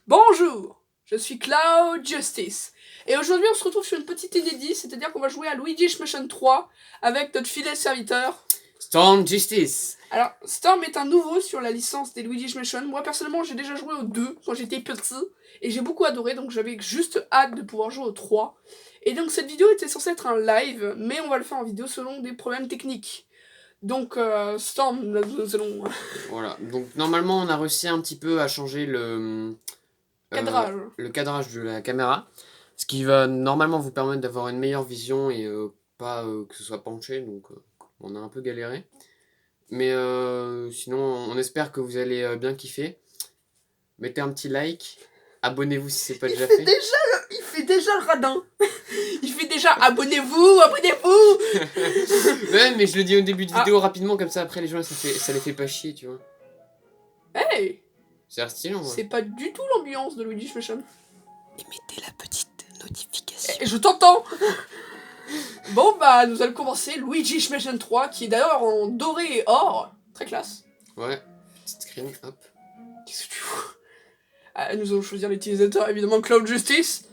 Bonjour, je suis Cloud Justice et aujourd'hui on se retrouve sur une petite inédit, c'est-à-dire qu'on va jouer à Luigi's Mansion 3 avec notre fidèle serviteur Storm Justice. Alors Storm est un nouveau sur la licence des Luigi's Mansion. Moi personnellement j'ai déjà joué au 2 quand j'étais petit et j'ai beaucoup adoré, donc j'avais juste hâte de pouvoir jouer au 3. Et donc cette vidéo était censée être un live, mais on va le faire en vidéo selon des problèmes techniques. Donc Storm, nous allons... Voilà, donc normalement on a réussi un petit peu à changer cadrage. Le cadrage de la caméra, ce qui va normalement vous permettre d'avoir une meilleure vision et pas que ce soit penché, donc on a un peu galéré. Mais sinon on espère que vous allez bien kiffer. Mettez un petit like, abonnez-vous si c'est pas déjà fait. Il fait déjà le radin. Il fait déjà abonnez-vous, abonnez-vous. Ouais, mais je le dis au début de vidéo rapidement, comme ça après les gens ça les fait pas chier, tu vois. Hey, c'est stylé, ouais. C'est pas du tout l'ambiance de Luigi's Mansion. Et mettez la petite notification. Je t'entends. Bon bah nous allons commencer Luigi's Mansion 3 qui est d'ailleurs en doré et or. Très classe. Ouais, petite screen, hop. Qu'est-ce que tu fous? Nous allons choisir l'utilisateur évidemment Cloud Justice.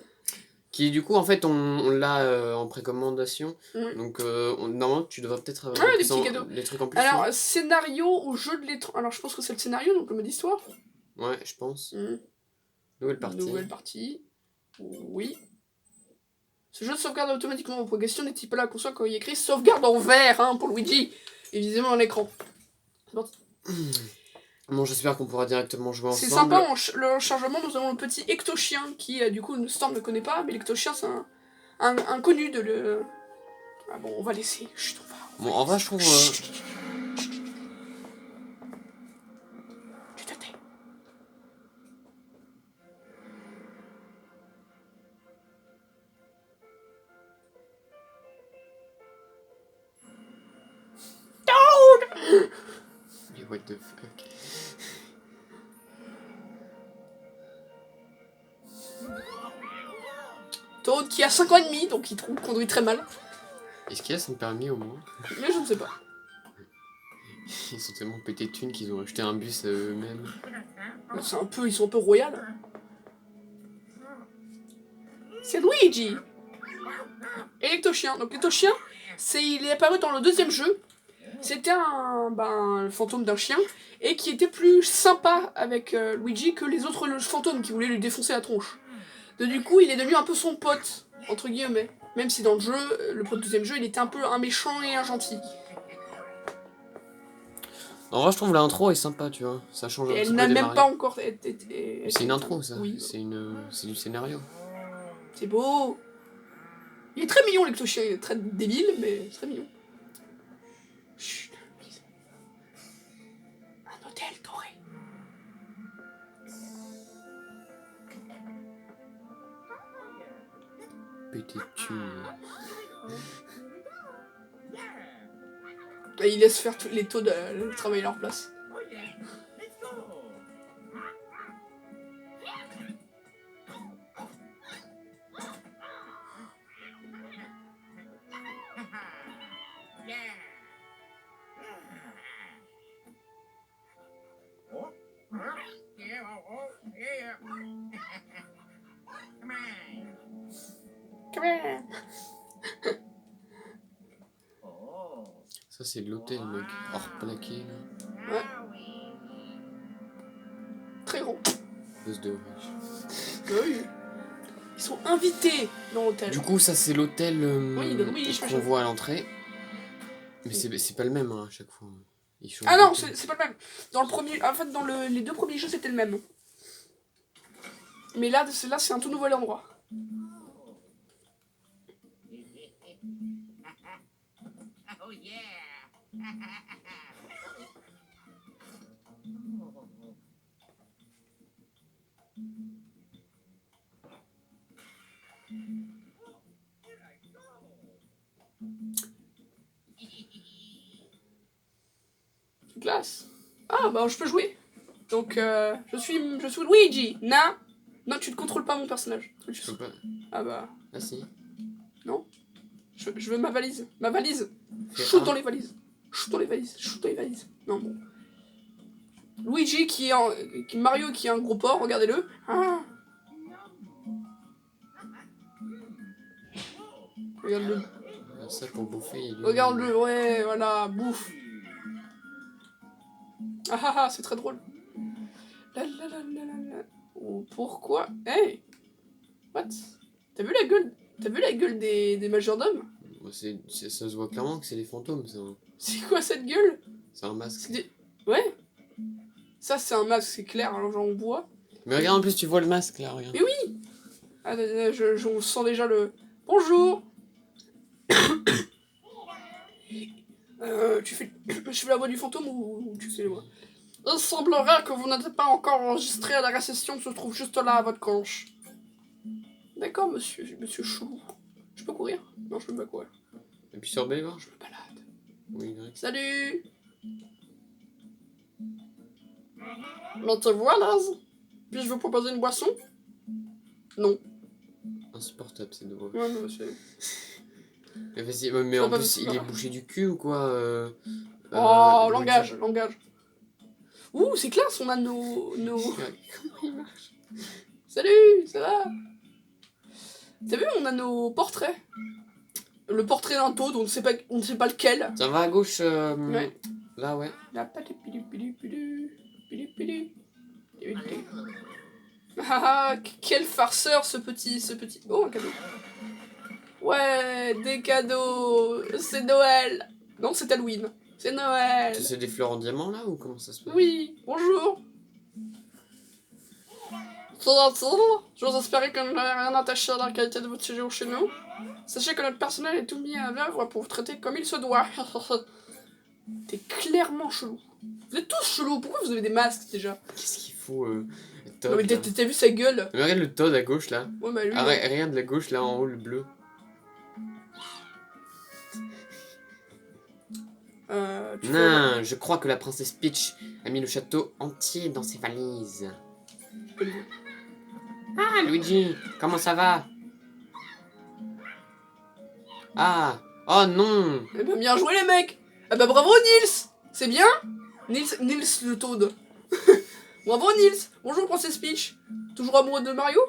Qui du coup en fait on l'a en précommandation. Donc normalement tu devrais peut-être avoir des petits cadeaux. Des trucs en plus. Alors scénario ou jeu de l'étrange. Alors je pense que c'est le scénario, donc le mode histoire. Ouais, je pense. Nouvelle partie. Nouvelle partie. Oui. Ce jeu de sauvegarde automatiquement vos progressions, n'est-il pas là qu'on soit quand il est écrit sauvegarde en vert hein, pour Luigi et visiblement à l'écran. C'est parti. Bon, j'espère qu'on pourra directement jouer ensemble. C'est sympa, le chargement, nous avons le petit Ectochien qui, du coup, Storm ne connaît pas, mais l'Ectochien, c'est un connu de le... Ah bon, on va laisser. Chut, bon, en vrai, je trouve... Tu te tais. Toad. Mais what the fuck. Toad qui a 5 ans et demi, donc il conduit très mal. Est-ce qu'il a son permis au moins? Mais je ne sais pas. Ils sont tellement pétés de thunes qu'ils ont acheté un bus à eux-mêmes. Ils sont un peu royal. C'est Luigi. Et l'Ectochien. Donc l'Ectochien, il est apparu dans le deuxième jeu. C'était un fantôme d'un chien et qui était plus sympa avec Luigi que les autres fantômes qui voulaient lui défoncer la tronche. Donc, du coup, il est devenu un peu son pote, entre guillemets. Même si dans le jeu, le deuxième jeu, il était un peu un méchant et un gentil. En vrai, je trouve l'intro est sympa, tu vois. Ça change un petit peu. Elle n'a même pas encore été... C'est une intro, ça. Oui. C'est du scénario. C'est beau. Il est très mignon, l'Ectochien. Il est très débile, mais très mignon. Chut. Un hôtel doré. Petite thune. Et il laisse faire tous les taux de travailler leur place. Come here. Ça, c'est de l'hôtel, mec. Hors plaqué, là. Ouais. Très gros. Buzz de riche. Oui. Ils sont invités dans l'hôtel. Du coup, ça, c'est l'hôtel qu'on voit à l'entrée. Mais c'est pas le même, hein, à chaque fois. Ah non, c'est pas le même. Dans le premier, en fait, dans les deux premiers jeux, c'était le même. Mais là, c'est un tout nouvel endroit. Oh yeah. Glace. Ah bah je peux jouer. Donc je suis Luigi. Non, tu ne contrôles pas mon personnage. Je peux pas. Ah bah. Ah si. Non. Je veux ma valise. Ma valise. Fais dans les valises. Shoot dans les valises. Shoot dans les valises. Non bon. Luigi qui est Mario qui est un gros porc, regardez-le. Ah. Regarde-le. Ça pour bouffer. Regarde-le, ouais, voilà, bouffe. Ah ah ah, c'est très drôle. La la la la la la. Oh, pourquoi? Hey! What? T'as vu la gueule? T'as vu la gueule des majordomes? Ça se voit clairement que c'est des fantômes, ça. C'est quoi cette gueule? C'est un masque. Ouais? Ça, c'est un masque, c'est clair, hein, genre on voit. Mais regarde, en plus, tu vois le masque, là, regarde. Mais oui! Ah, je sens déjà le... Bonjour! Tu fais... Je fais la voix du fantôme ou tu fais les voix? Il semblerait que vous n'êtes pas encore enregistré à la réception qui se trouve juste là à votre gauche. D'accord, monsieur Chou. Je peux courir? Non, je peux pas courir. Et puis sur B, va. Je me balade. Oui, Y. Salut! Mais te voilà! Puis-je vous proposer une boisson? Non. Insupportable, c'est de voix. Ouais, mais monsieur. Mais vas-y, mais Ça en va, plus, il est bouché du cul ou quoi Oh, Luigi. langage. Ouh, c'est classe, on a nos... Comment il marche? Salut, ça va? T'as vu, on a nos portraits. Le portrait d'un Toad, on ne sait pas lequel. Ça va à gauche Ouais. Là, ouais. Ah, quel farceur ce petit... Oh, un cadeau. Ouais, des cadeaux. C'est Noël. Non, c'est Halloween. C'est Noël. C'est des fleurs en diamant, là, ou comment ça se passe? Oui, bonjour. J'ose espérer que vous n'avez rien attaché à la qualité de votre séjour chez nous. Sachez que notre personnel est tout mis à l'œuvre pour vous traiter comme il se doit. T'es clairement chelou. Vous êtes tous chelous, pourquoi vous avez des masques déjà? Qu'est-ce qu'il faut Todd, Non mais là. t'as vu sa gueule? Mais regarde le Todd à gauche, là. Ouais bah lui... Ah, regarde la gauche, là, en haut, le bleu. Non, je crois que la princesse Peach a mis le château entier dans ses valises. Ah, Luigi, comment ça va? Ah, oh non. Eh ben bien joué les mecs. Ah bah bravo Nils. C'est bien? Nils le Toad. Bravo Nils. Bonjour princesse Peach. Toujours amoureux de Mario?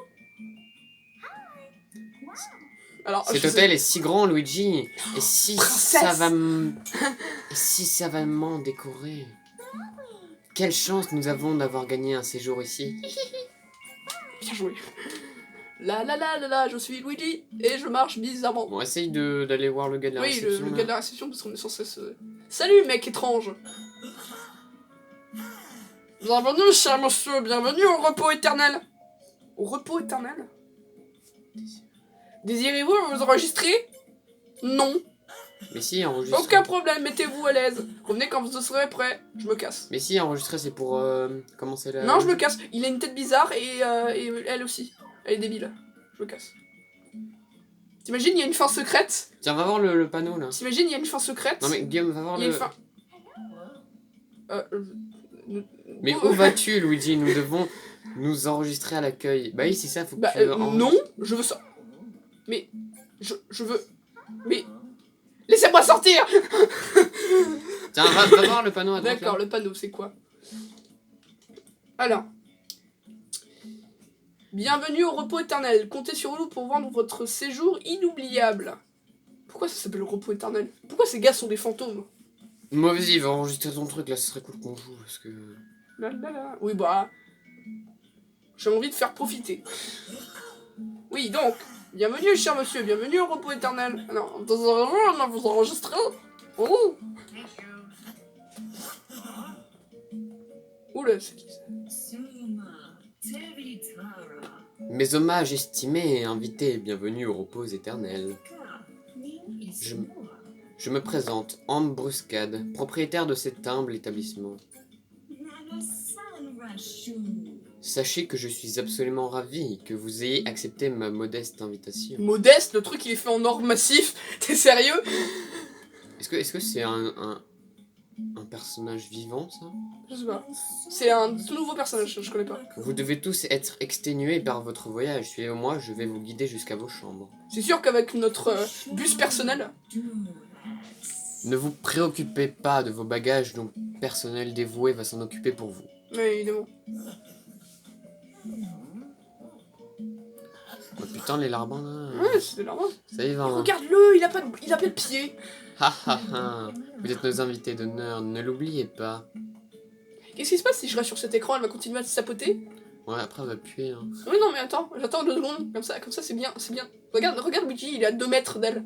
Alors, Cet hôtel est si grand, Luigi. Et si Princesse. ça va et si savamment décoré. Quelle chance nous avons d'avoir gagné un séjour ici. Bien joué. La, je suis Luigi et je marche bizarrement. Bon, essaye d'aller voir le gars de la Oui, réception. le là. gars de la réception parce qu'on est censé se... Salut mec étrange. Bienvenue cher monsieur, bienvenue au repos éternel. Au repos éternel? Désirez-vous vous enregistrer? Non. Mais si, enregistrer. Aucun problème, mettez-vous à l'aise. Revenez quand vous serez prêt. Je me casse. Mais si, enregistrer, c'est pour commencer la... Non, je me casse. Il a une tête bizarre et elle aussi. Elle est débile. Je me casse. T'imagines, il y a une fin secrète? Tiens, va voir le panneau, là. T'imagines, il y a une fin secrète? Non, mais Guillaume, va voir Il y a le... une fin... Mais où vas-tu, Luigi? Nous devons nous enregistrer à l'accueil. Bah oui, c'est ça, faut que Bah tu... non, je veux ça. Mais... Je veux... Mais... Laissez-moi sortir. Tiens, va voir le panneau à droite, D'accord, là. le panneau, c'est quoi? Alors... Bienvenue au repos éternel. Comptez sur nous pour vendre votre séjour inoubliable. Pourquoi ça s'appelle le repos éternel? Pourquoi ces gars sont des fantômes? Moi, vas-y, va enregistrer ton truc, là, ce serait cool qu'on joue, parce que... Oui, bah... J'ai envie de faire profiter. Oui, donc... Bienvenue, cher monsieur, bienvenue au repos éternel. Alors, dans un jour, on va vous enregistrer. Oh. Oula, c'est qui ça? Mes hommages estimés et invités, bienvenue au repos éternel. Je me présente, Ambre Bruscade, propriétaire de cet humble établissement. Sachez que je suis absolument ravi que vous ayez accepté ma modeste invitation. Modeste, le truc il est fait en or massif. T'es sérieux? Est-ce que c'est un personnage vivant, ça? Je sais pas. C'est un tout nouveau personnage, je connais pas. Vous devez tous être exténués par votre voyage. Suivez-moi, je vais vous guider jusqu'à vos chambres. C'est sûr qu'avec notre bus personnel... Ne vous préoccupez pas de vos bagages, donc personnel dévoué va s'en occuper pour vous. Oui, évidemment. Oh putain, putain, les larbins là. Ouais, c'est normal. Ça y va. Hein. Regarde-le, il a pas de pied. Ha ha ha. Vous êtes nos invités d'honneur, ne l'oubliez pas. Qu'est-ce qui se passe si je reste sur cet écran? Elle va continuer à se sapoter. Ouais, après on va puer. Hein. Oui, non, mais attends, j'attends 2 secondes. Comme ça c'est bien, c'est bien. Regarde Luigi, il est à 2 mètres d'elle.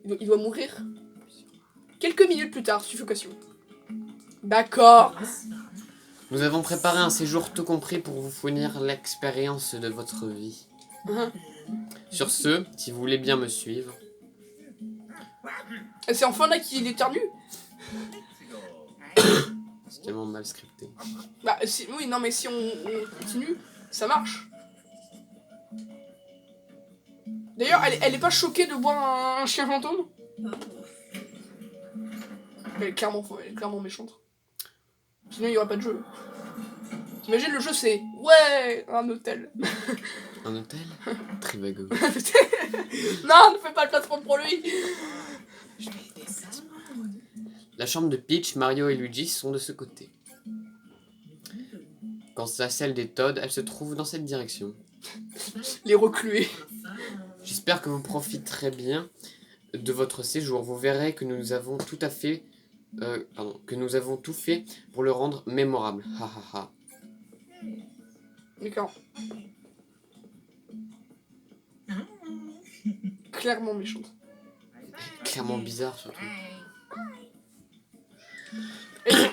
Il doit mourir. Quelques minutes plus tard, suffocation. D'accord. Nous avons préparé un séjour tout compris pour vous fournir l'expérience de votre vie. Sur ce, si vous voulez bien me suivre. Et c'est enfin là qu'il éternue. C'est tellement mal scripté. Bah, oui, non, mais si on continue, ça marche. D'ailleurs, elle est pas choquée de voir un chien fantôme? Elle est clairement méchante. Sinon, il y aurait pas de jeu. T'imagines, le jeu, c'est... Ouais, un hôtel. Un hôtel Trivago. Non, ne fais pas le placement pour lui. La chambre de Peach, Mario et Luigi sont de ce côté. Quant à celle des Todd, elle se trouve dans cette direction. Les reclués. J'espère que vous profiterez bien de votre séjour. Vous verrez que nous avons tout fait pour le rendre mémorable. Ha ha ha. D'accord. Clairement méchante. Clairement bizarre surtout.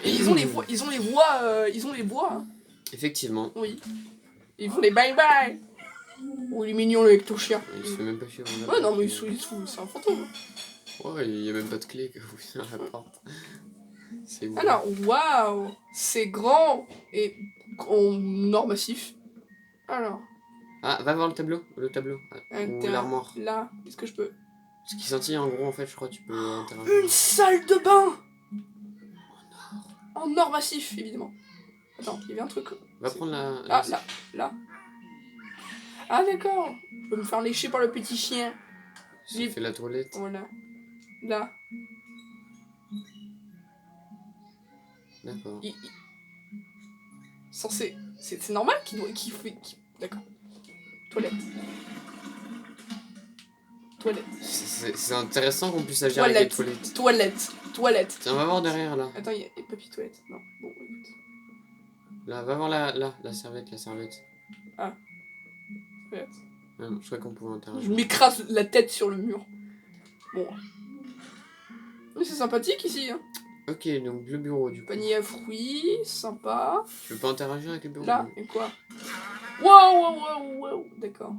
Et ils ont les voix, hein. Effectivement. Oui. Ils font des bye bye. Oh, il est mignon avec ton chien. Il se fait même pas chier. Ouais, non, mais c'est un fantôme. Ouais, il y a même pas de clé que vous à la porte. C'est ouf. Alors, waouh, c'est grand et en or massif. Alors, Ah, va voir le tableau. Ou l'armoire. là, est-ce que je peux... Ce qui scintille en gros, en fait, je crois que tu peux interagir. Une salle de bain en or massif, évidemment. Attends, il y avait un truc. Va prendre la. Ah, là. Ah, d'accord. Je peux me faire lécher par le petit chien. J'ai fait la toilette. Voilà. Là. D'accord. Censé... C'est normal D'accord. Toilette. C'est intéressant qu'on puisse agir avec les toilettes. Toilette. Tiens, va voir derrière là. Attends, il y a des papiers toilettes. Non, bon, écoute. Là, va voir la serviette. Ah. Toilette. Ah non, je crois qu'on pouvait Je interagir. m'écrase la tête sur le mur. Bon. Mais c'est sympathique ici, hein. Ok, donc le bureau du coup. Panier à fruits, sympa. Tu veux pas interagir avec le bureau? Là, et quoi? Wow. D'accord.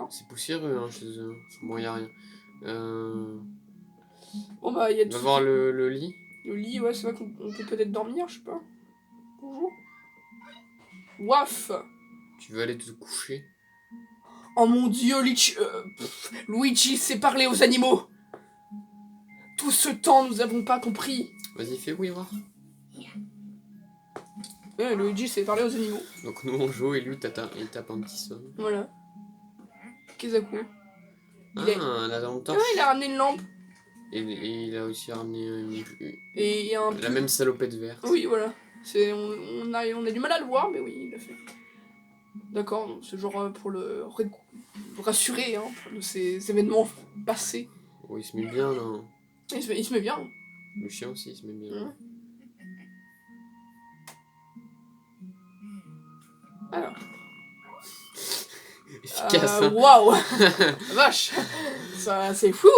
C'est poussiéreux hein, chez eux. Bon, y a rien. Bon bah, il y a Va voir le lit. Le lit, ouais, c'est vrai qu'on peut peut-être dormir, je sais pas. Bonjour. Waf. Tu veux aller te coucher? Oh mon dieu, Luigi sait parler aux animaux. Tout ce temps, nous avons pas compris. Vas-y, fais oui, voir. Ouais, Luigi sait parler aux animaux. Donc nous on joue et lui il tape un petit son. Voilà. Kezaku. La lampe torche. Ah, il a ramené une lampe. Et il a aussi ramené Et il y a un la même salopette verte. Oui, voilà. On a du mal à le voir, mais oui, il l'a fait. D'accord, c'est genre pour le rassurer hein, de ces événements passés. Oh, il se met bien là. Il se met bien. Le chien aussi il se met bien. Ouais. Alors. Efficace. Waouh. Vache. Ça, c'est fou.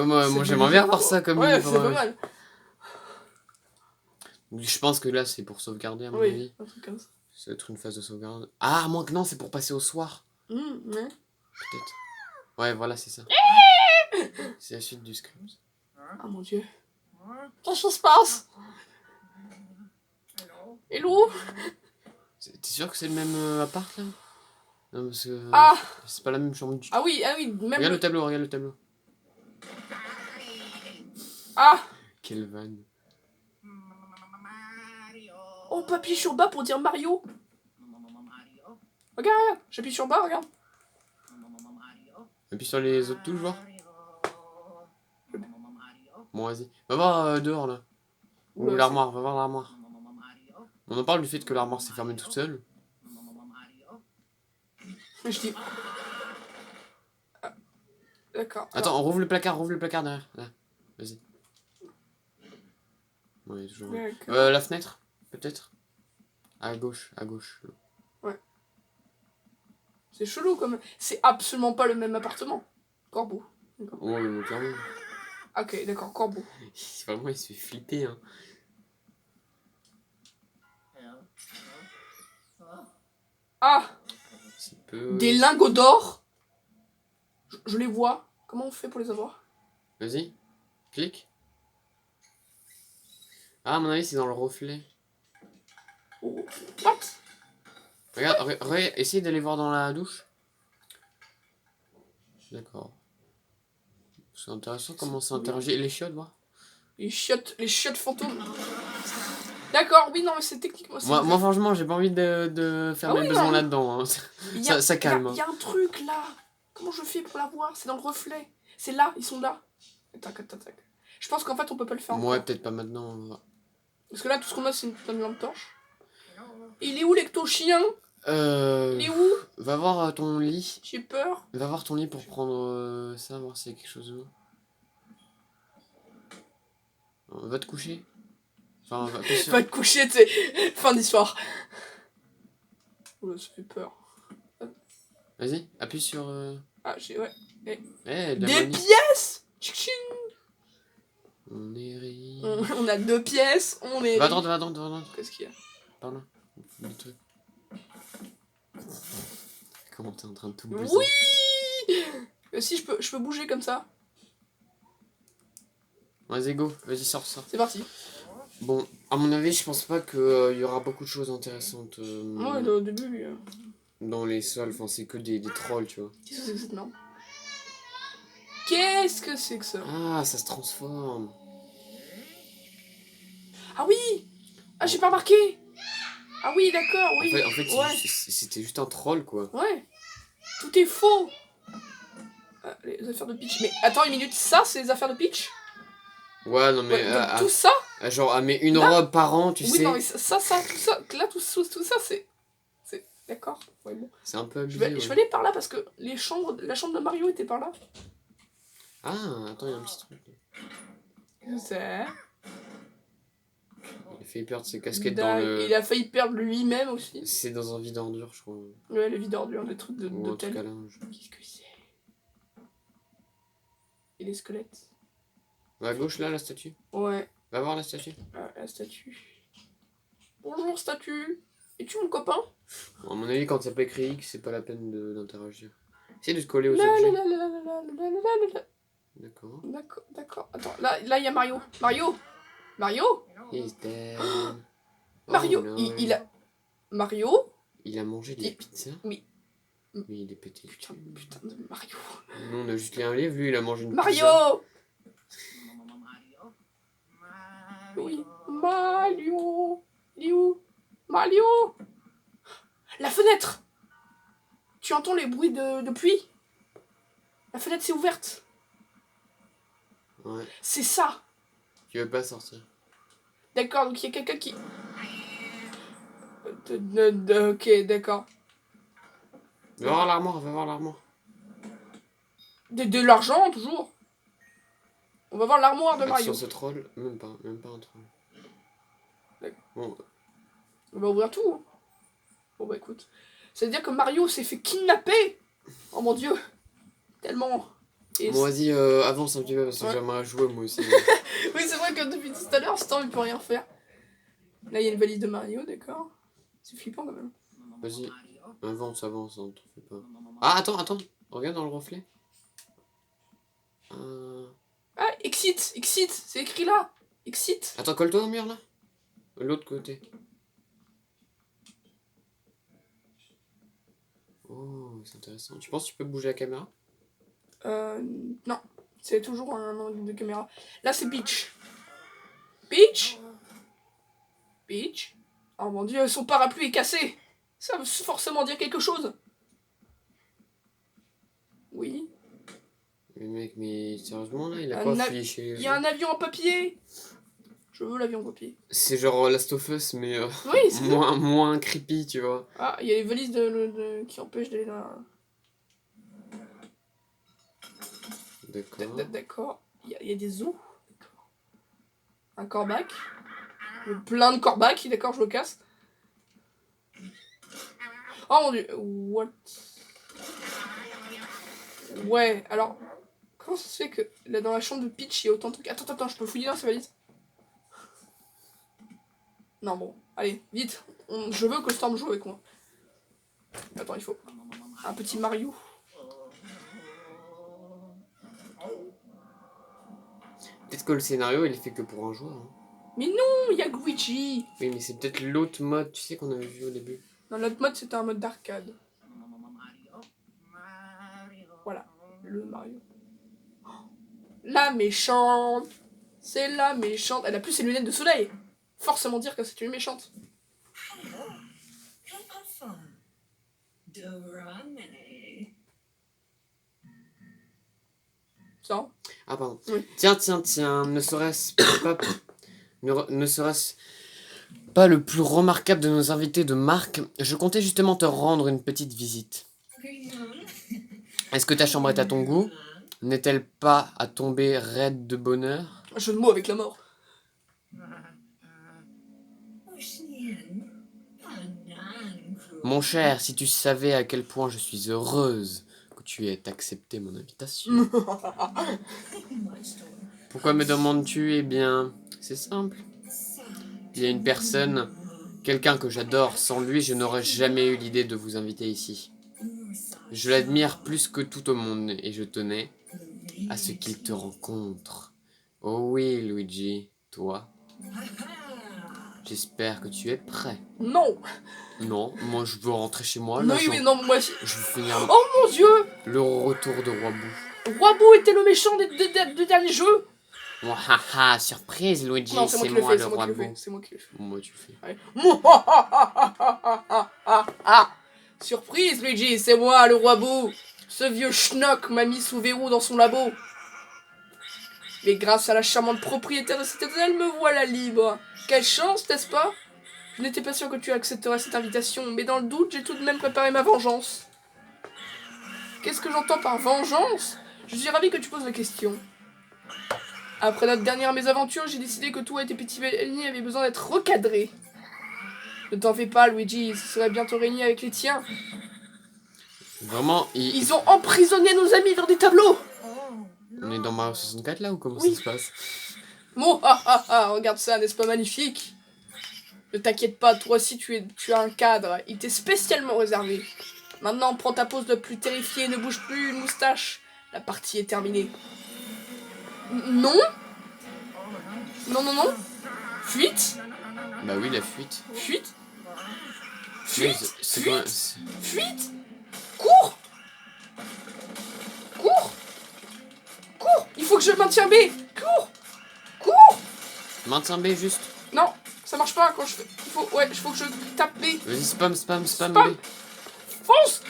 Moi j'aimerais bien voir ça comme ouais, livre. c'est pas mal. Je pense que là c'est pour sauvegarder à mon avis. Un truc comme ça. Ça va être une phase de sauvegarde. Ah, à moins que non, c'est pour passer au soir. Ouais. Peut-être. Ouais, voilà, c'est ça. C'est la suite du script. Ah mon dieu. Qu'est-ce qui se passe? Hello? T'es sûr que c'est le même appart là? Non, parce que c'est pas la même chambre du tout. Ah oui, même. Regarde le tableau. Ah! Quelle vanne. Oh, on peut appuyer sur bas pour dire Mario. Regarde, j'appuie sur bas, regarde. Appuie sur les autres touches, voir. Bon, vas-y. Va voir dehors là. Ou Ouais, l'armoire, va voir l'armoire. On en parle du fait que l'armoire s'est fermée toute seule. Je dis. D'accord. Attends, on rouvre le placard derrière. Là, vas-y. Ouais, toujours. D'accord. La fenêtre, peut-être. À gauche. C'est chelou comme. C'est absolument pas le même appartement. Corbeau. D'accord. Oh, mais clairement. Ok, d'accord, corbeau. Vraiment, il se fait flipper, hein. Ah, C'est peu... des lingots d'or. Je les vois. Comment on fait pour les avoir? Vas-y, clique. Ah, à mon avis, c'est dans le reflet. Oh. What? Regarde, essaye d'aller voir dans la douche. D'accord. C'est intéressant comment ça interagit. Les chiottes, voir. Les chiottes fantômes. D'accord, oui, non, mais c'est techniquement. Moi, franchement, j'ai pas envie de faire Ah mes oui, besoins non. là-dedans. Hein. Ça calme. Il y a un truc là. Comment je fais pour la voir? C'est dans le reflet. C'est là, ils sont là. Tac. Je pense qu'en fait, on peut pas le faire. Ouais, encore. peut-être pas maintenant. Parce que là, tout ce qu'on a, c'est une putain de lampe torche. Et il est où, l'ecto-chien? Il est où? Va voir ton lit. J'ai peur. Va voir ton lit pour prendre ça, voir s'il y a quelque chose d'autre. Va te coucher. Enfin, Va te coucher, tu sais. Fin d'histoire. Oula, ça fait peur. Vas-y, appuie sur... Ah, ouais. de la Des money. pièces! Tching. On est riche. On a 2 pièces, on est. Va à droite. Qu'est-ce qu'il y a? Par là. Le truc. Comment t'es en train de tout bouger? Oui! Si, je peux bouger comme ça. Vas-y, go. Vas-y, sors. C'est parti. Bon, à mon avis, je pense pas qu'il y aura beaucoup de choses intéressantes Ouais, au début, lui. dans les sols. Enfin, c'est que des trolls, tu vois. Qu'est-ce que c'est que cette merde? Qu'est-ce que c'est que ça? Ah, ça se transforme. Ah oui! Ah, j'ai pas remarqué! Ah oui, d'accord, oui. En fait ouais. c'était juste un troll, quoi. Ouais. Tout est faux. Ah, les affaires de Peach. Mais attends une minute, ça, c'est les affaires de Peach? Ouais, non, mais... Ouais, donc tout ça? genre, mais une Là robe par an, tu oui, sais. non, mais ça, tout ça. Là, tout ça, c'est. D'accord. Ouais, bon. C'est un peu Je abusé, vais aller par là parce que la chambre de Mario était par là. Ah, attends, il y a un petit truc. Je sais. Il a failli perdre ses casquettes dans le... Il a failli perdre lui-même aussi. C'est dans un vide ordure, je crois. Ouais, les vides ordures, des trucs Ou un d'hôtel. truc à linge. Qu'est-ce que c'est? Et les squelettes. Va à gauche, là, la statue. Ouais, Va voir la statue. la statue. Bonjour, statue. Es-tu mon copain? Bon, à mon avis, quand ça peut écrit X, c'est pas la peine d'interagir. Essaye de se coller aux La, objets. la, la, la, la, la, la, la, la. D'accord. D'accord. Attends, là, il y a Mario. Mario? He's dead. Mario, Oh, no. il a... Mario? Il a mangé des Il- pizzas. mais- Mais il est pété. Putain de Mario. Nous, on a juste lu un livre, lui, il a mangé une Mario! pizza. Oui, Mario. Il est où? Mario? La fenêtre! Tu entends les bruits de pluie? La fenêtre s'est ouverte. Ouais. C'est ça. Tu veux pas sortir. D'accord, donc il y a quelqu'un qui... Ok, d'accord. Va voir l'armoire. De l'argent, toujours. On va voir l'armoire de Mario. Sur ce troll, même pas un troll. D'accord. Bon, On va ouvrir tout. Hein. Bon bah écoute. Ça veut dire que Mario s'est fait kidnapper. Oh mon dieu. Tellement. Et bon vas-y, avance un petit peu parce que Ouais. j'aimerais jouer moi aussi. oui, c'est vrai que depuis tout à l'heure, ce temps, il peut rien faire. Là, il y a une valise de Mario, d'accord. C'est flippant quand même. Vas-y, avance, on t'en fait pas. Ah, attends, regarde dans le reflet. Ah, exit, c'est écrit là. Exit. Attends, colle-toi au mur là. De l'autre côté. Oh, c'est intéressant. Tu penses que tu peux bouger la caméra? Non. C'est toujours un angle de caméra. Là, c'est Peach. Peach. Oh mon dieu, son parapluie est cassé. Ça veut forcément dire quelque chose. Oui. Mais mec, mais sérieusement là, il a Un quoi av- affiché? Il y a un avion en papier. Je veux l'avion en papier. C'est genre Last of Us, mais Oui, c'est ça. moins creepy, tu vois. Ah, il y a les valises qui empêchent d'aller dans la... D'accord. D'accord. Il y a des os. D'accord. Un corbac. Plein de corbacs, d'accord, je le casse. Oh mon dieu. What? Ouais, alors... Comment ça se fait que là, dans la chambre de Peach, il y a autant de trucs... Attends, je peux fouiller dans sa valise? Non, bon. Allez, vite. Je veux que Storm joue avec moi. Attends, il faut... Un petit Mario. Peut-être que le scénario, il est fait que pour un joueur. Hein. Mais non, il y a Luigi. Oui, mais c'est peut-être l'autre mode, tu sais, qu'on avait vu au début. Dans l'autre mode, c'était un mode d'arcade. Voilà, le Mario. La méchante. C'est la méchante. Elle a plus ses lunettes de soleil. Forcément dire que c'est une méchante. Ça. Ah, pardon. Oui. Tiens, ne serait-ce pas... ne serait-ce pas le plus remarquable de nos invités de marque, je comptais justement te rendre une petite visite. Est-ce que ta chambre est à ton goût? N'est-elle pas à tomber raide de bonheur? Un jeu de mots avec la mort. Mon cher, si tu savais à quel point je suis heureuse que tu aies accepté mon invitation. Pourquoi me demandes-tu? Eh bien, c'est simple. Il y a une personne, quelqu'un que j'adore. Sans lui, je n'aurais jamais eu l'idée de vous inviter ici. Je l'admire plus que tout au monde et je tenais à ce qu'il te rencontre. Oh oui, Luigi, toi. J'espère que tu es prêt. Non. Non, moi je veux rentrer chez moi. Non, Là, oui, mais non, moi aussi. je veux finir Oh mon dieu. le retour de Roi Bou. Roi Bou était le méchant des derniers jeux. Oh, haha, surprise, Luigi, Non, c'est moi c'est qui le moi fais, le c'est moi Roi qui le Bou. fais. C'est moi qui le fais. Moi, tu le fais. Allez. Surprise, Luigi, c'est moi, le roi Bou. Ce vieux schnock m'a mis sous verrou dans son labo. Mais grâce à la charmante propriétaire de cette hôtel, me voilà libre. Quelle chance, n'est-ce pas? Je n'étais pas sûr que tu accepterais cette invitation, mais dans le doute, j'ai tout de même préparé ma vengeance. Qu'est-ce que j'entends par vengeance? Je suis ravi que tu poses la question. Après notre dernière mésaventure, j'ai décidé que toi et tes petits amis avaient besoin d'être recadrés. Ne t'en fais pas, Luigi, ce serait bientôt régné avec les tiens. Vraiment, Ils ont emprisonné nos amis dans des tableaux. on est dans Mario 64 là ou comment Oui. ça se passe? Bon, regarde ça, n'est-ce pas magnifique? Ne t'inquiète pas, toi aussi tu as un cadre, il t'est spécialement réservé. Maintenant, prends ta pose de plus terrifiée, ne bouge plus une moustache. La partie est terminée. Non? Non. Fuite? Bah oui, la fuite. Fuite? Mais Fuite? c'est quand même... Fuite? Cours! Cours! Cours! Il faut que je maintienne B! Cours! Cours! Maintiens B juste. Non, ça marche pas quand je fais... Il faut que je tape B. Vas-y, spam Spam. B. Fonce!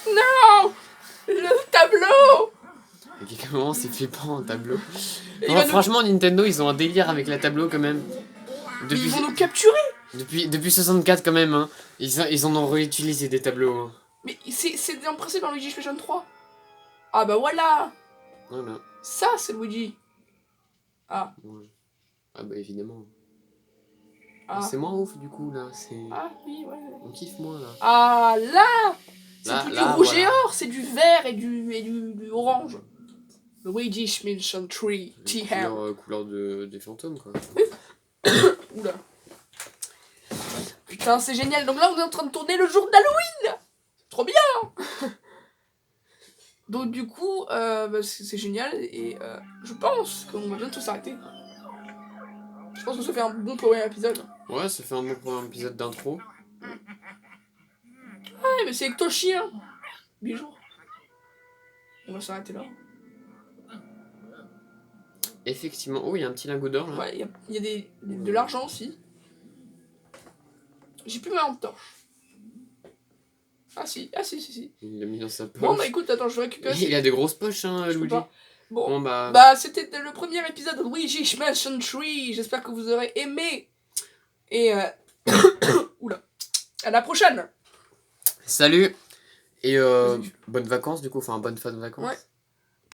Non! Le tableau! À quel moment c'est flippant un tableau. Il Non, va nous- franchement, Nintendo, ils ont un délire avec la tableau quand même. Mais ils vont nous capturer! Depuis 64 quand même, hein. Ils en ont réutilisé des tableaux. Hein. Mais c'est en principe dans Luigi's Mansion 3. Ah bah voilà! Voilà. Ça, c'est Luigi. Ah. Ouais. Ah bah évidemment. Ah. C'est moins ouf du coup là. Ah oui, ouais. On kiffe moins là. Ah là! C'est Là, plus du là, rouge voilà. et or, c'est du vert et du orange. Luigi's Mansion 3, T-Ham. Couleur des fantômes quoi. Oula. Putain, c'est génial. Donc là, on est en train de tourner le jour d'Halloween. C'est trop bien. Donc du coup, c'est génial. Et je pense qu'on va bientôt s'arrêter. Je pense que ça fait un bon premier épisode. Ouais, ça fait un bon premier épisode d'intro. Ouais, mais c'est avec ton chien. Bijou. On va s'arrêter là. Effectivement. Oh, il y a un petit lingot d'or là. Ouais, il y a de l'argent aussi. J'ai plus ma lampe torche. Ah si. Il l'a mis dans sa poche. Bon bah écoute, attends, je vais récupérer. Il a des grosses poches, hein, Je peux Luigi. pas. Bon, Bon bah. bah c'était le premier épisode de Luigi's Mansion 3. J'espère que vous aurez aimé. Et oula. À la prochaine. Salut. Et Vas-y. bonnes vacances du coup, enfin bonne fin de vacances. Ouais.